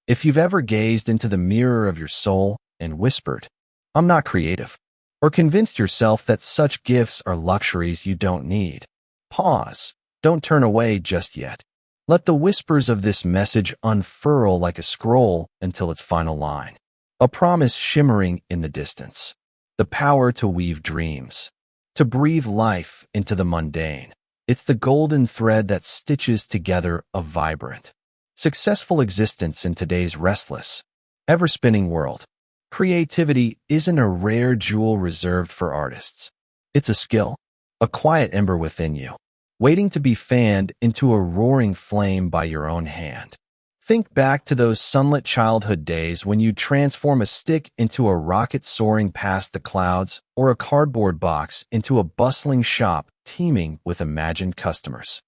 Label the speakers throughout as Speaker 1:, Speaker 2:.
Speaker 1: If you've ever gazed into the mirror of your soul and whispered, "I'm not creative," or convinced yourself that such gifts are luxuries you don't need, pause. Don't turn away just yet. Let the whispers of this message unfurl like a scroll until its final line. A promise shimmering in the distance. The power to weave dreams. To breathe life into the mundane. It's the golden thread that stitches together a vibrant, successful existence in today's restless, ever-spinning world. Creativity isn't a rare jewel reserved for artists. It's a skill, a quiet ember within you, waiting to be fanned into a roaring flame by your own hand. Think back to those sunlit childhood days when you'd transform a stick into a rocket soaring past the clouds, or a cardboard box into a bustling shop teeming with imagined customers.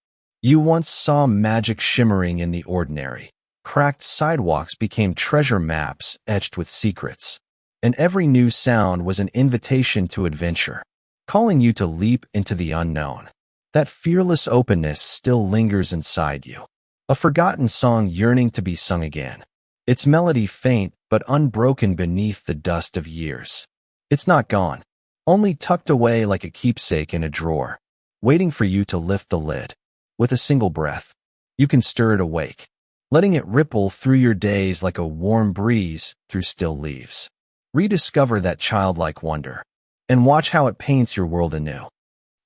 Speaker 1: You once saw magic shimmering in the ordinary. Cracked sidewalks became treasure maps etched with secrets, and every new sound was an invitation to adventure, calling you to leap into the unknown. That fearless openness still lingers inside you, a forgotten song yearning to be sung again, its melody faint but unbroken beneath the dust of years. It's not gone, only tucked away like a keepsake in a drawer, waiting for you to lift the lid. With a single breath, you can stir it awake, letting it ripple through your days like a warm breeze through still leaves. Rediscover that childlike wonder, and watch how it paints your world anew.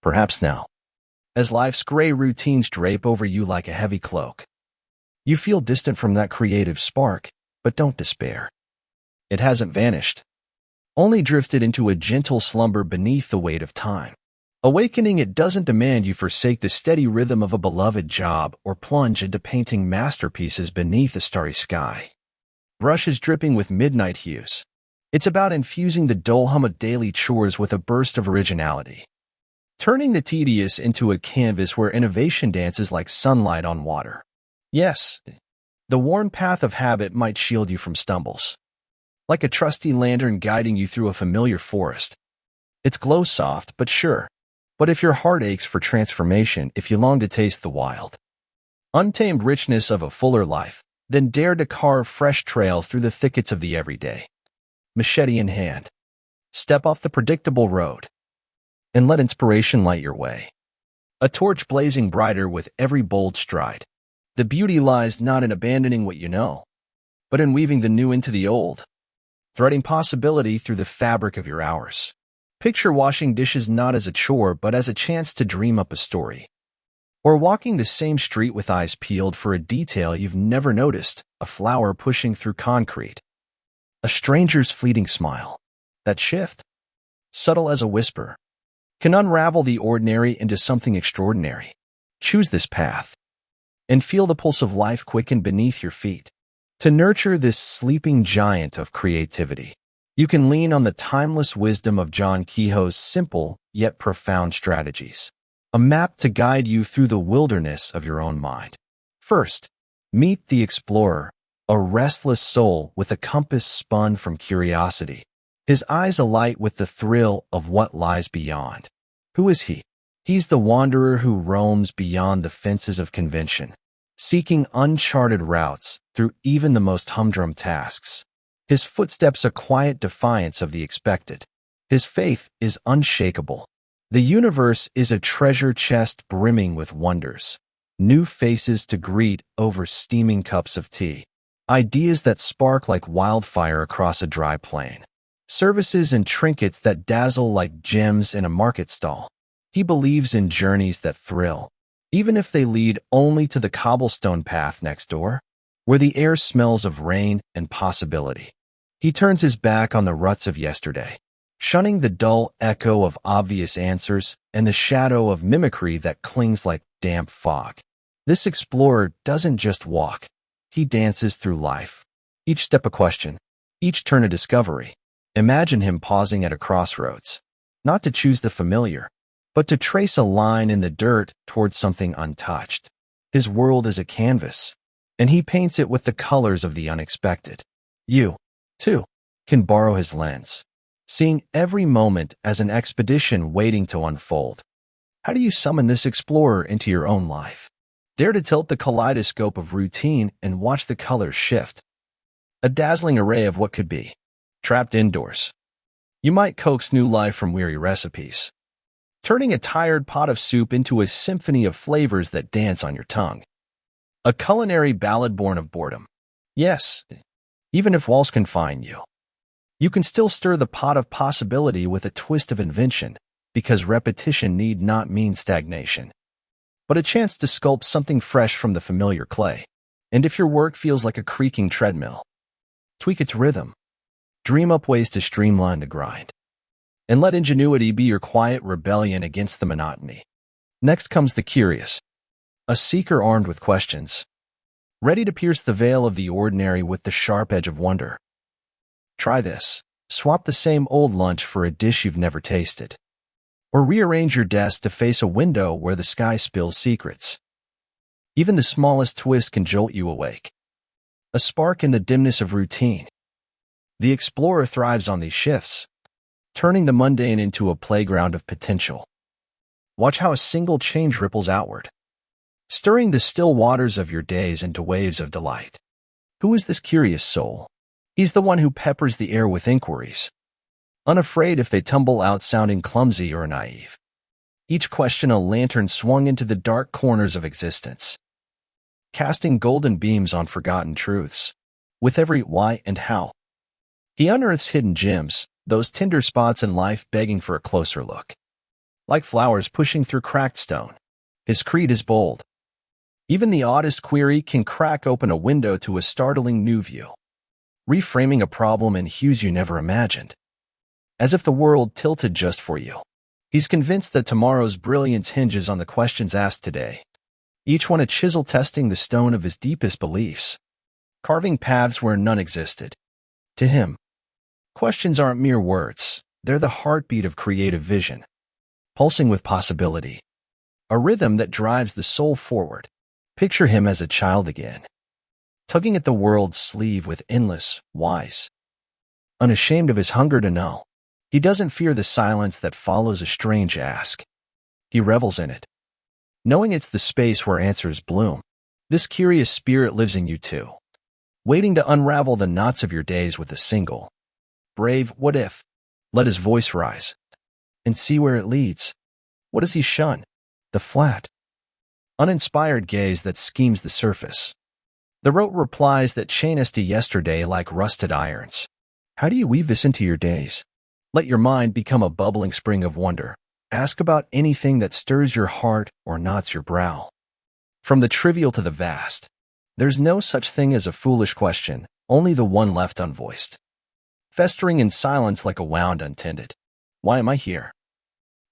Speaker 1: Perhaps now, as life's gray routines drape over you like a heavy cloak, you feel distant from that creative spark, but don't despair. It hasn't vanished, only drifted into a gentle slumber beneath the weight of time. Awakening it doesn't demand you forsake the steady rhythm of a beloved job or plunge into painting masterpieces beneath a starry sky. Brushes dripping with midnight hues. It's about infusing the dull hum of daily chores with a burst of originality. Turning the tedious into a canvas where innovation dances like sunlight on water. Yes, the worn path of habit might shield you from stumbles. Like a trusty lantern guiding you through a familiar forest. It's glow soft but sure. But if your heart aches for transformation, if you long to taste the wild, untamed richness of a fuller life, then dare to carve fresh trails through the thickets of the everyday. Machete in hand, step off the predictable road, and let inspiration light your way. A torch blazing brighter with every bold stride. The beauty lies not in abandoning what you know, but in weaving the new into the old, threading possibility through the fabric of your hours. Picture washing dishes not as a chore, but as a chance to dream up a story. Or walking the same street with eyes peeled for a detail you've never noticed, a flower pushing through concrete. A stranger's fleeting smile. That shift, subtle as a whisper, can unravel the ordinary into something extraordinary. Choose this path, and feel the pulse of life quicken beneath your feet. To nurture this sleeping giant of creativity, you can lean on the timeless wisdom of John Kehoe's simple yet profound strategies, a map to guide you through the wilderness of your own mind. First, meet the explorer, a restless soul with a compass spun from curiosity, his eyes alight with the thrill of what lies beyond. Who is he? He's the wanderer who roams beyond the fences of convention, seeking uncharted routes through even the most humdrum tasks. His footsteps a quiet defiance of the expected. His faith is unshakable. The universe is a treasure chest brimming with wonders. New faces to greet over steaming cups of tea. Ideas that spark like wildfire across a dry plain. Services and trinkets that dazzle like gems in a market stall. He believes in journeys that thrill, even if they lead only to the cobblestone path next door, where the air smells of rain and possibility. He turns his back on the ruts of yesterday, shunning the dull echo of obvious answers and the shadow of mimicry that clings like damp fog. This explorer doesn't just walk. He dances through life. Each step a question, each turn a discovery. Imagine him pausing at a crossroads, not to choose the familiar, but to trace a line in the dirt towards something untouched. His world is a canvas, and he paints it with the colors of the unexpected. You, too, can borrow his lens, seeing every moment as an expedition waiting to unfold. How do you summon this explorer into your own life? Dare to tilt the kaleidoscope of routine and watch the colors shift. a dazzling array of what could be. Trapped indoors, you might coax new life from weary recipes, turning a tired pot of soup into a symphony of flavors that dance on your tongue. A culinary ballad born of boredom. Yes, even if walls confine you, you can still stir the pot of possibility with a twist of invention, because repetition need not mean stagnation, but a chance to sculpt something fresh from the familiar clay. And if your work feels like a creaking treadmill, tweak its rhythm. Dream up ways to streamline the grind. And let ingenuity be your quiet rebellion against the monotony. Next comes the curious, a seeker armed with questions, ready to pierce the veil of the ordinary with the sharp edge of wonder. Try this. Swap the same old lunch for a dish you've never tasted. Or rearrange your desk to face a window where the sky spills secrets. Even the smallest twist can jolt you awake. A spark in the dimness of routine. The explorer thrives on these shifts, turning the mundane into a playground of potential. Watch how a single change ripples outward, stirring the still waters of your days into waves of delight. Who is this curious soul? He's the one who peppers the air with inquiries, unafraid if they tumble out sounding clumsy or naive. Each question a lantern swung into the dark corners of existence, casting golden beams on forgotten truths. With every why and how, he unearths hidden gems, those tender spots in life begging for a closer look. Like flowers pushing through cracked stone, his creed is bold. Even the oddest query can crack open a window to a startling new view, reframing a problem in hues you never imagined. As if the world tilted just for you. He's convinced that tomorrow's brilliance hinges on the questions asked today, each one a chisel testing the stone of his deepest beliefs, carving paths where none existed. To him, questions aren't mere words, they're the heartbeat of creative vision, pulsing with possibility, a rhythm that drives the soul forward. Picture him as a child again, tugging at the world's sleeve with endless whys. Unashamed of his hunger to know, he doesn't fear the silence that follows a strange ask. He revels in it, knowing it's the space where answers bloom. This curious spirit lives in you too, waiting to unravel the knots of your days with a single, brave what if. Let his voice rise, and see where it leads. What does he shun? The flat, uninspired gaze that schemes the surface. The rote replies that chain us to yesterday like rusted irons. How do you weave this into your days? Let your mind become a bubbling spring of wonder. Ask about anything that stirs your heart or knots your brow. From the trivial to the vast, there's no such thing as a foolish question, only the one left unvoiced, festering in silence like a wound untended. Why am I here?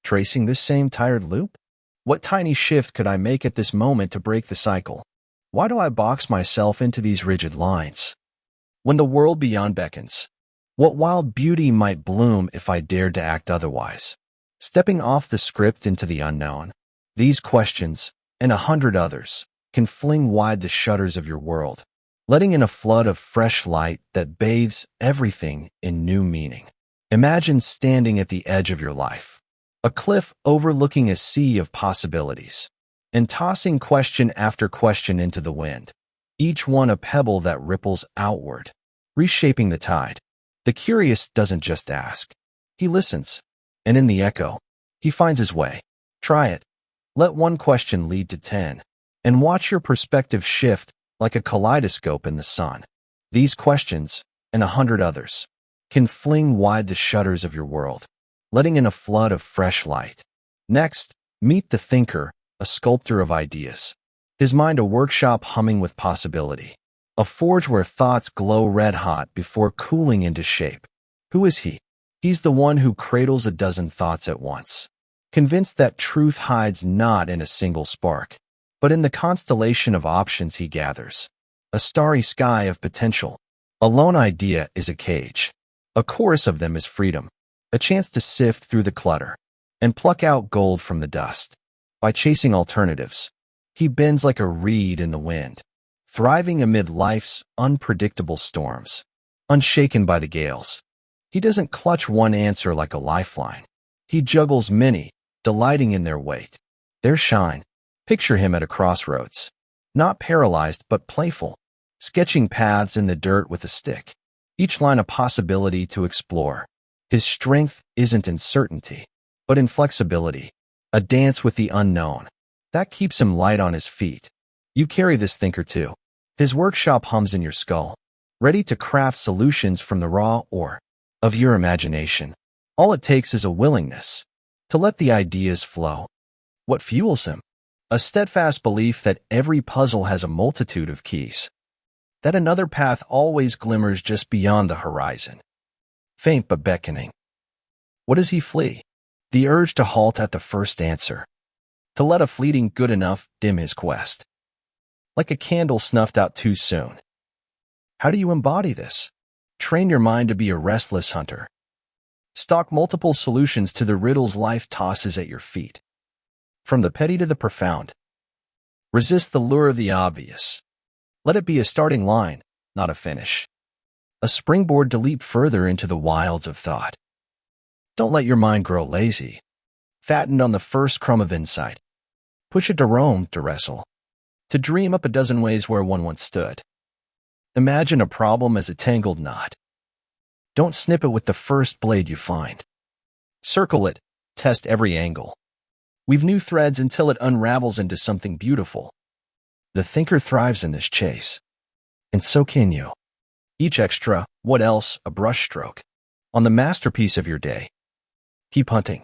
Speaker 1: Tracing this same tired loop? What tiny shift could I make at this moment to break the cycle? Why do I box myself into these rigid lines? When the world beyond beckons, what wild beauty might bloom if I dared to act otherwise? Stepping off the script into the unknown, these questions, and 100 others, can fling wide the shutters of your world, letting in a flood of fresh light that bathes everything in new meaning. Imagine standing at the edge of your life, a cliff overlooking a sea of possibilities, and tossing question after question into the wind, each one a pebble that ripples outward, reshaping the tide. The curious doesn't just ask. He listens, and in the echo, he finds his way. Try it. Let one question lead to 10, and watch your perspective shift like a kaleidoscope in the sun. These questions, and 100 others, can fling wide the shutters of your world, letting in a flood of fresh light. Next, meet the thinker, a sculptor of ideas. His mind a workshop humming with possibility, a forge where thoughts glow red-hot before cooling into shape. Who is he? He's the one who cradles a dozen thoughts at once, convinced that truth hides not in a single spark, but in the constellation of options he gathers. A starry sky of potential. A lone idea is a cage. A chorus of them is freedom, a chance to sift through the clutter and pluck out gold from the dust. By chasing alternatives, he bends like a reed in the wind, thriving amid life's unpredictable storms. Unshaken by the gales, he doesn't clutch one answer like a lifeline. He juggles many, delighting in their weight, their shine. Picture him at a crossroads, not paralyzed but playful, sketching paths in the dirt with a stick, each line a possibility to explore. His strength isn't in certainty, but in flexibility, a dance with the unknown. That keeps him light on his feet. You carry this thinker too. His workshop hums in your skull, ready to craft solutions from the raw ore of your imagination. All it takes is a willingness to let the ideas flow. What fuels him? A steadfast belief that every puzzle has a multitude of keys, that another path always glimmers just beyond the horizon, faint but beckoning. What does he flee? The urge to halt at the first answer, to let a fleeting good enough dim his quest, like a candle snuffed out too soon. How do you embody this? Train your mind to be a restless hunter. Stock multiple solutions to the riddles life tosses at your feet. From the petty to the profound. Resist the lure of the obvious. Let it be a starting line, not a finish. A springboard to leap further into the wilds of thought. Don't let your mind grow lazy, fattened on the first crumb of insight. Push it to roam, to wrestle, to dream up a dozen ways where one once stood. Imagine a problem as a tangled knot. Don't snip it with the first blade you find. Circle it, test every angle. Weave new threads until it unravels into something beautiful. The thinker thrives in this chase. And so can you. Each extra, what else, a brushstroke, on the masterpiece of your day. Keep hunting.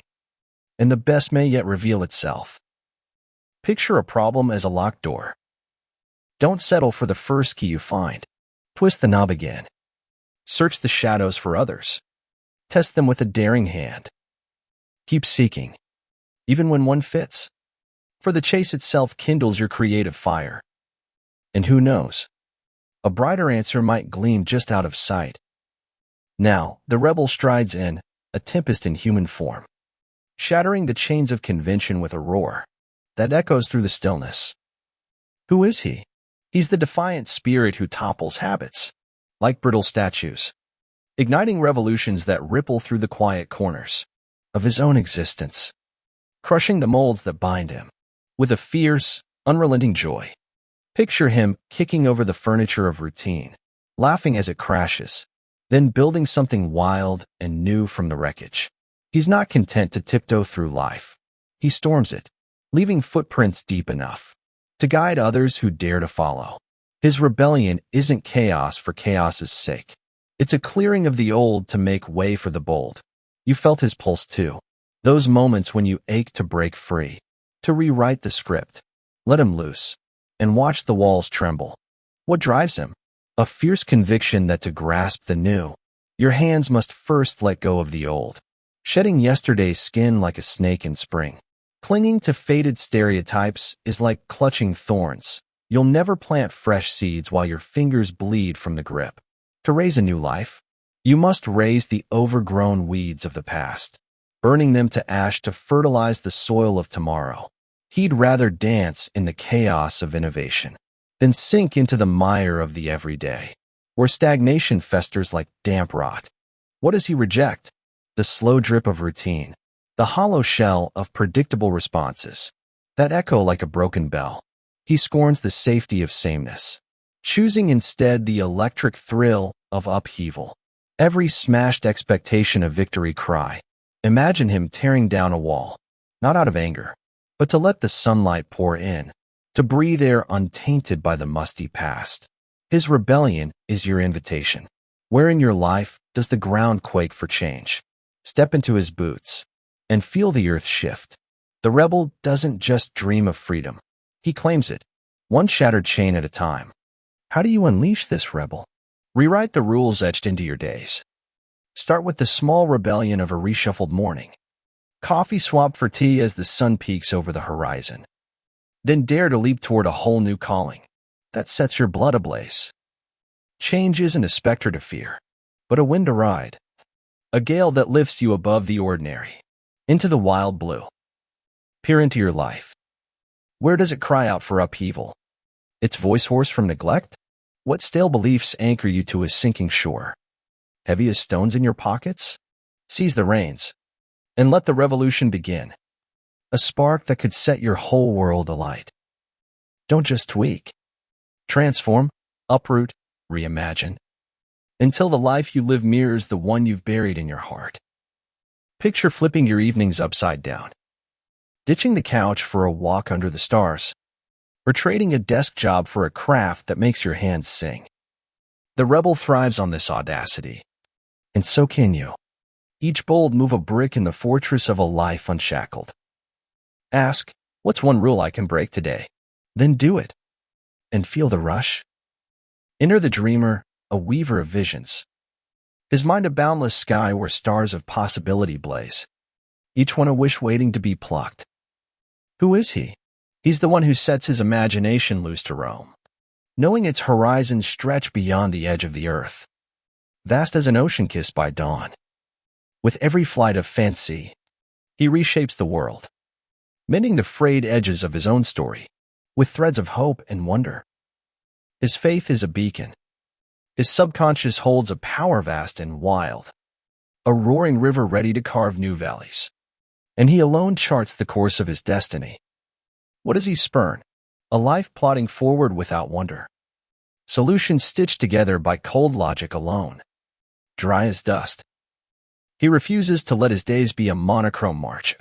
Speaker 1: And the best may yet reveal itself. Picture a problem as a locked door. Don't settle for the first key you find. Twist the knob again. Search the shadows for others. Test them with a daring hand. Keep seeking, even when one fits. For the chase itself kindles your creative fire. And who knows? A brighter answer might gleam just out of sight. Now, the rebel strides in, a tempest in human form, shattering the chains of convention with a roar that echoes through the stillness. Who is he? He's the defiant spirit who topples habits, like brittle statues, igniting revolutions that ripple through the quiet corners of his own existence, crushing the molds that bind him with a fierce, unrelenting joy. Picture him kicking over the furniture of routine, laughing as it crashes, then building something wild and new from the wreckage. He's not content to tiptoe through life. He storms it, leaving footprints deep enough to guide others who dare to follow. His rebellion isn't chaos for chaos's sake. It's a clearing of the old to make way for the bold. You felt his pulse too. Those moments when you ached to break free, to rewrite the script. Let him loose and watch the walls tremble. What drives him? A fierce conviction that to grasp the new, your hands must first let go of the old, shedding yesterday's skin like a snake in spring. Clinging to faded stereotypes is like clutching thorns. You'll never plant fresh seeds while your fingers bleed from the grip. To raise a new life, you must raise the overgrown weeds of the past, burning them to ash to fertilize the soil of tomorrow. He'd rather dance in the chaos of innovation than sink into the mire of the everyday, where stagnation festers like damp rot. What does he reject? The slow drip of routine, the hollow shell of predictable responses that echo like a broken bell. He scorns the safety of sameness, choosing instead the electric thrill of upheaval. Every smashed expectation a victory cry. Imagine him tearing down a wall, not out of anger, but to let the sunlight pour in, to breathe air untainted by the musty past. His rebellion is your invitation. Where in your life does the ground quake for change? Step into his boots and feel the earth shift. The rebel doesn't just dream of freedom. He claims it, one shattered chain at a time. How do you unleash this rebel? Rewrite the rules etched into your days. Start with the small rebellion of a reshuffled morning. Coffee swapped for tea as the sun peaks over the horizon. Then dare to leap toward a whole new calling that sets your blood ablaze. Change isn't a specter to fear, but a wind to ride. A gale that lifts you above the ordinary, into the wild blue. Peer into your life. Where does it cry out for upheaval? Its voice hoarse from neglect? What stale beliefs anchor you to a sinking shore? Heavy as stones in your pockets? Seize the reins and let the revolution begin. A spark that could set your whole world alight. Don't just tweak. Transform. uproot, reimagine, until the life you live mirrors the one you've buried in your heart. Picture flipping your evenings upside down, ditching the couch for a walk under the stars, or trading a desk job for a craft that makes your hands sing. The rebel thrives on this audacity, and so can you. Each bold move a brick in the fortress of a life unshackled. Ask, what's one rule I can break today? Then do it, and feel the rush. Enter the dreamer, a weaver of visions. His mind a boundless sky where stars of possibility blaze, each one a wish waiting to be plucked. Who is he? He's the one who sets his imagination loose to roam, knowing its horizons stretch beyond the edge of the earth, vast as an ocean kissed by dawn. With every flight of fancy, he reshapes the world, mending the frayed edges of his own story with threads of hope and wonder. His faith is a beacon. His subconscious holds a power vast and wild, a roaring river ready to carve new valleys. And he alone charts the course of his destiny. What does he spurn? A life plodding forward without wonder. Solutions stitched together by cold logic alone. Dry as dust. He refuses to let his days be a monochrome march.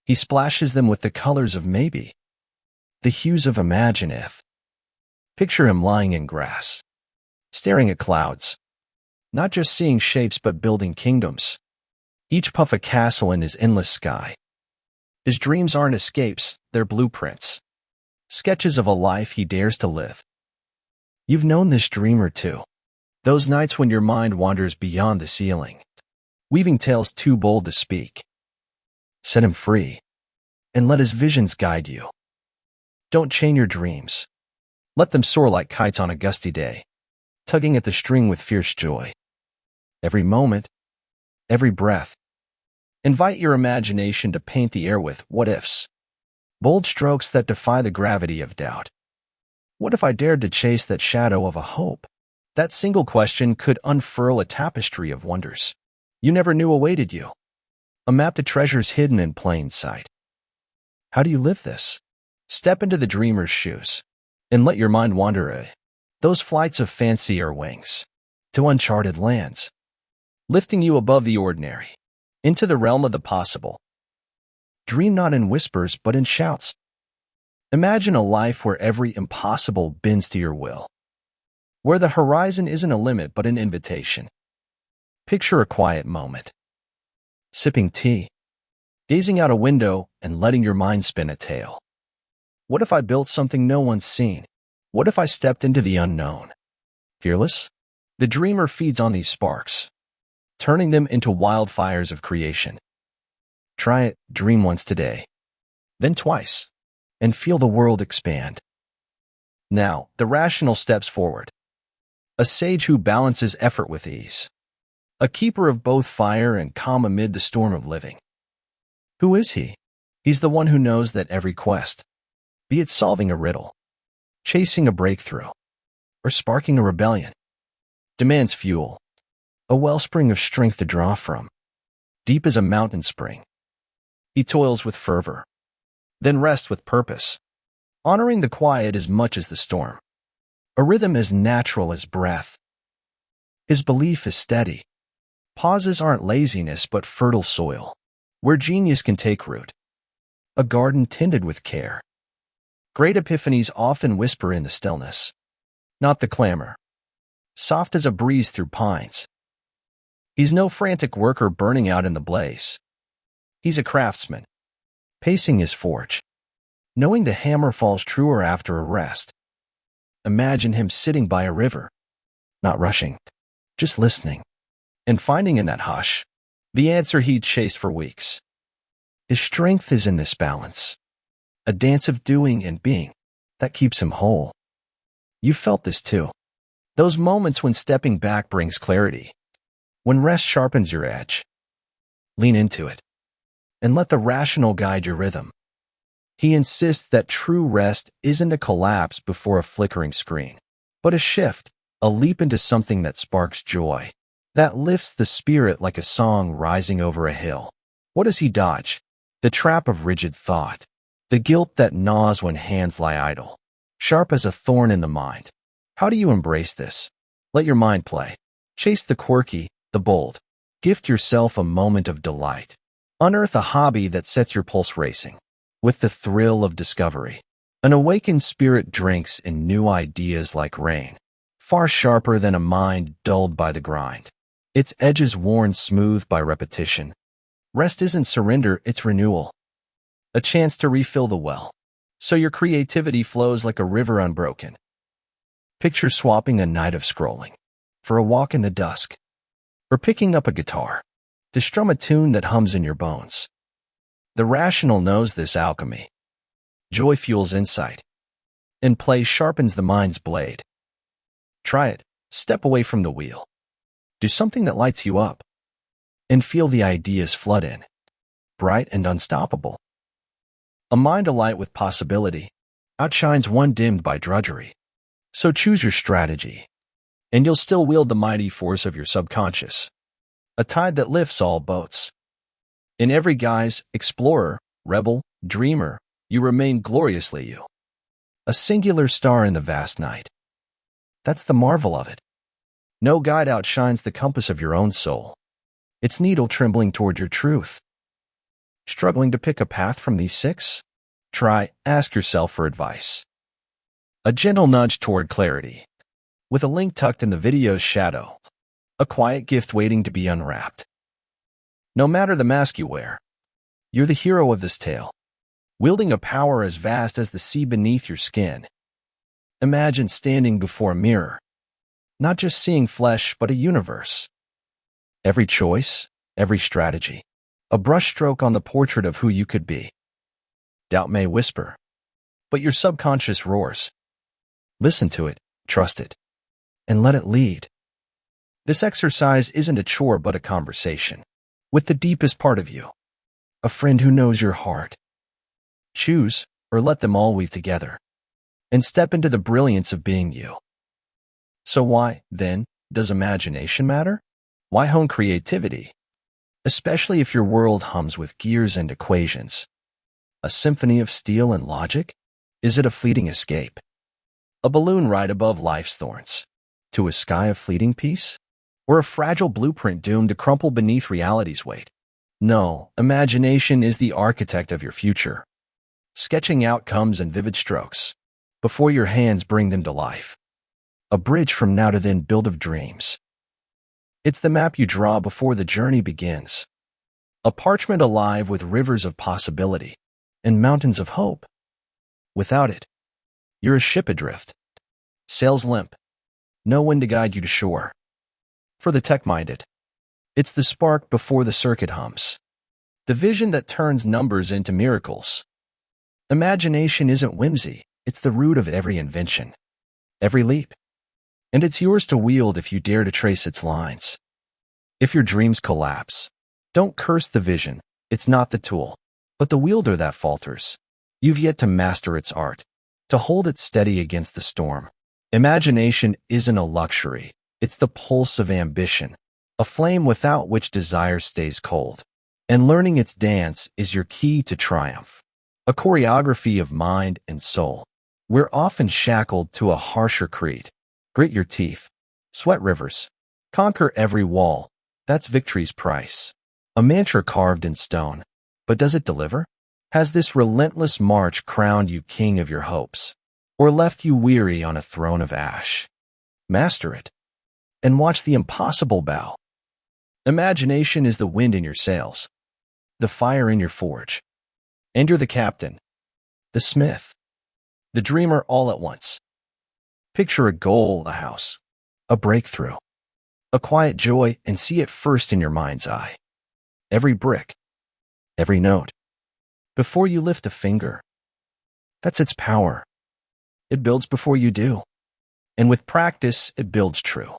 Speaker 1: He splashes them with the colors of maybe, the hues of imagine if. Picture him lying in grass, staring at clouds, not just seeing shapes but building kingdoms, each puff a castle in his endless sky. His dreams aren't escapes, they're blueprints, sketches of a life he dares to live. You've known this dreamer too, those nights when your mind wanders beyond the ceiling, weaving tales too bold to speak. Set him free, and let his visions guide you. Don't chain your dreams. Let them soar like kites on a gusty day, tugging at the string with fierce joy. Every moment, every breath, invite your imagination to paint the air with what-ifs, bold strokes that defy the gravity of doubt. What if I dared to chase that shadow of a hope? That single question could unfurl a tapestry of wonders you never knew awaited you, a map to treasures hidden in plain sight. How do you live this? Step into the dreamer's shoes, and let your mind wander those flights of fancy or wings, to uncharted lands, lifting you above the ordinary, into the realm of the possible. Dream not in whispers, but in shouts. Imagine a life where every impossible bends to your will, where the horizon isn't a limit but an invitation. Picture a quiet moment, sipping tea, gazing out a window and letting your mind spin a tale. What if I built something no one's seen? What if I stepped into the unknown? Fearless, the dreamer feeds on these sparks, turning them into wildfires of creation. Try it, dream once today, then twice, and feel the world expand. Now, the rational steps forward. A sage who balances effort with ease. A keeper of both fire and calm amid the storm of living. Who is he? He's the one who knows that every quest, be it solving a riddle, chasing a breakthrough, or sparking a rebellion, demands fuel, a wellspring of strength to draw from, deep as a mountain spring. He toils with fervor, then rests with purpose, honoring the quiet as much as the storm, a rhythm as natural as breath. His belief is steady. Pauses aren't laziness but fertile soil, where genius can take root, a garden tended with care. Great epiphanies often whisper in the stillness, not the clamor, soft as a breeze through pines. He's no frantic worker burning out in the blaze. He's a craftsman, pacing his forge, knowing the hammer falls truer after a rest. Imagine him sitting by a river, not rushing, just listening, and finding in that hush the answer he'd chased for weeks. His strength is in this balance, a dance of doing and being that keeps him whole. You felt this too. Those moments when stepping back brings clarity, when rest sharpens your edge. Lean into it, and let the rational guide your rhythm. He insists that true rest isn't a collapse before a flickering screen, but a shift, a leap into something that sparks joy, that lifts the spirit like a song rising over a hill. What does he dodge? The trap of rigid thought, the guilt that gnaws when hands lie idle, sharp as a thorn in the mind. How do you embrace this? Let your mind play. Chase the quirky, the bold. Gift yourself a moment of delight. Unearth a hobby that sets your pulse racing, with the thrill of discovery. An awakened spirit drinks in new ideas like rain, far sharper than a mind dulled by the grind. Its edges worn smooth by repetition. Rest isn't surrender, it's renewal. A chance to refill the well, so your creativity flows like a river unbroken. Picture swapping a night of scrolling for a walk in the dusk, or picking up a guitar to strum a tune that hums in your bones. The rational knows this alchemy. Joy fuels insight, and play sharpens the mind's blade. Try it. Step away from the wheel. Do something that lights you up, and feel the ideas flood in, bright and unstoppable. A mind alight with possibility outshines one dimmed by drudgery. So choose your strategy, and you'll still wield the mighty force of your subconscious, a tide that lifts all boats. In every guise, explorer, rebel, dreamer, you remain gloriously you. A singular star in the vast night. That's the marvel of it. No guide outshines the compass of your own soul, its needle trembling toward your truth. Struggling to pick a path from these six? Ask yourself for advice. A gentle nudge toward clarity, with a link tucked in the video's shadow. A quiet gift waiting to be unwrapped. No matter the mask you wear, you're the hero of this tale, wielding a power as vast as the sea beneath your skin. Imagine standing before a mirror, not just seeing flesh, but a universe. Every choice, every strategy, a brushstroke on the portrait of who you could be. Doubt may whisper, but your subconscious roars. Listen to it, trust it, and let it lead. This exercise isn't a chore but a conversation with the deepest part of you, a friend who knows your heart. Choose, or let them all weave together, and step into the brilliance of being you. So why, then, does imagination matter? Why hone creativity? Especially if your world hums with gears and equations. A symphony of steel and logic? Is it a fleeting escape? A balloon ride above life's thorns, to a sky of fleeting peace? Or a fragile blueprint doomed to crumple beneath reality's weight? No, imagination is the architect of your future, sketching outcomes in vivid strokes, before your hands bring them to life. A bridge from now to then built of dreams. It's the map you draw before the journey begins. A parchment alive with rivers of possibility and mountains of hope. Without it, you're a ship adrift, sails limp, no wind to guide you to shore. For the tech-minded, it's the spark before the circuit hums, the vision that turns numbers into miracles. Imagination isn't whimsy, it's the root of every invention, every leap. And it's yours to wield if you dare to trace its lines. If your dreams collapse, don't curse the vision. It's not the tool, but the wielder that falters. You've yet to master its art, to hold it steady against the storm. Imagination isn't a luxury. It's the pulse of ambition, a flame without which desire stays cold. And learning its dance is your key to triumph. A choreography of mind and soul. We're often shackled to a harsher creed. Grit your teeth, sweat rivers, conquer every wall. That's victory's price. A mantra carved in stone. But does it deliver? Has this relentless march crowned you king of your hopes, or left you weary on a throne of ash? Master it, and watch the impossible bow. Imagination is the wind in your sails, the fire in your forge, and you're the captain, the smith, the dreamer all at once. Picture a goal, a house, a breakthrough, a quiet joy, and see it first in your mind's eye. Every brick, every note, before you lift a finger. That's its power. It builds before you do. And with practice, it builds true.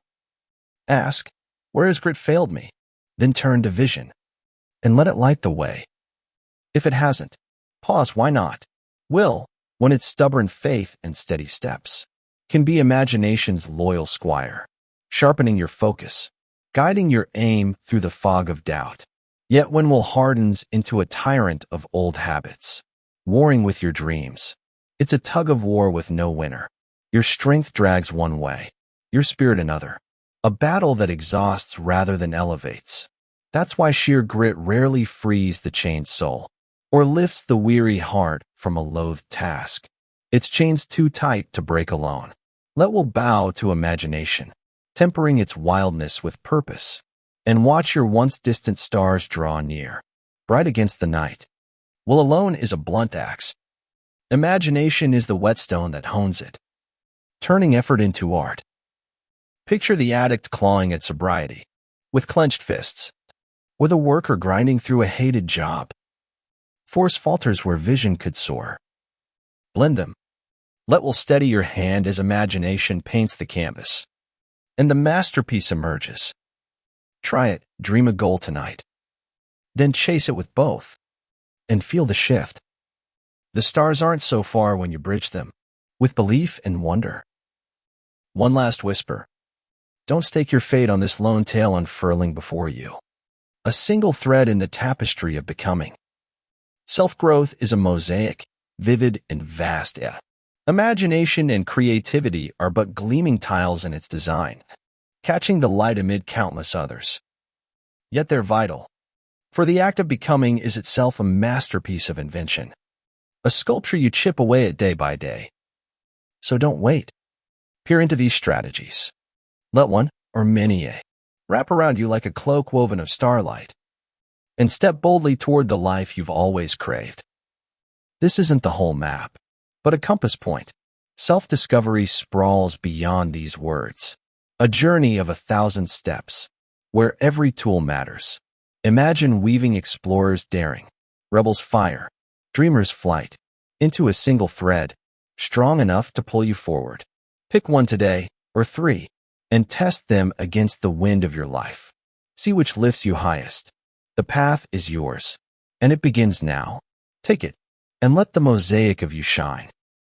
Speaker 1: Ask, where has grit failed me? Then turn to vision, and let it light the way. If it hasn't, pause, why not? Will, when its stubborn faith and steady steps, can be imagination's loyal squire, sharpening your focus, guiding your aim through the fog of doubt. Yet when will hardens into a tyrant of old habits, warring with your dreams. It's a tug of war with no winner. Your strength drags one way, your spirit another. A battle that exhausts rather than elevates. That's why sheer grit rarely frees the chained soul, or lifts the weary heart from a loathed task. Its chains too tight to break alone. Let will bow to imagination, tempering its wildness with purpose, and watch your once distant stars draw near, bright against the night. Will alone is a blunt axe. Imagination is the whetstone that hones it, turning effort into art. Picture the addict clawing at sobriety, with clenched fists, or the worker grinding through a hated job. Force falters where vision could soar. Blend them. Let will steady your hand as imagination paints the canvas, and the masterpiece emerges. Try it, dream a goal tonight. Then chase it with both, and feel the shift. The stars aren't so far when you bridge them, with belief and wonder. One last whisper. Don't stake your fate on this lone tale unfurling before you. A single thread in the tapestry of becoming. Self-growth is a mosaic, vivid and vast. Imagination and creativity are but gleaming tiles in its design, catching the light amid countless others. Yet they're vital, for the act of becoming is itself a masterpiece of invention, a sculpture you chip away at day by day. So don't wait. Peer into these strategies. Let one, or many, wrap around you like a cloak woven of starlight, and step boldly toward the life you've always craved. This isn't the whole map, but a compass point. Self-discovery sprawls beyond these words. A journey of 1,000 steps, where every tool matters. Imagine weaving explorers' daring, rebels' fire, dreamers' flight, into a single thread, strong enough to pull you forward. Pick one today, or 3, and test them against the wind of your life. See which lifts you highest. The path is yours, and it begins now. Take it, and let the mosaic of you shine.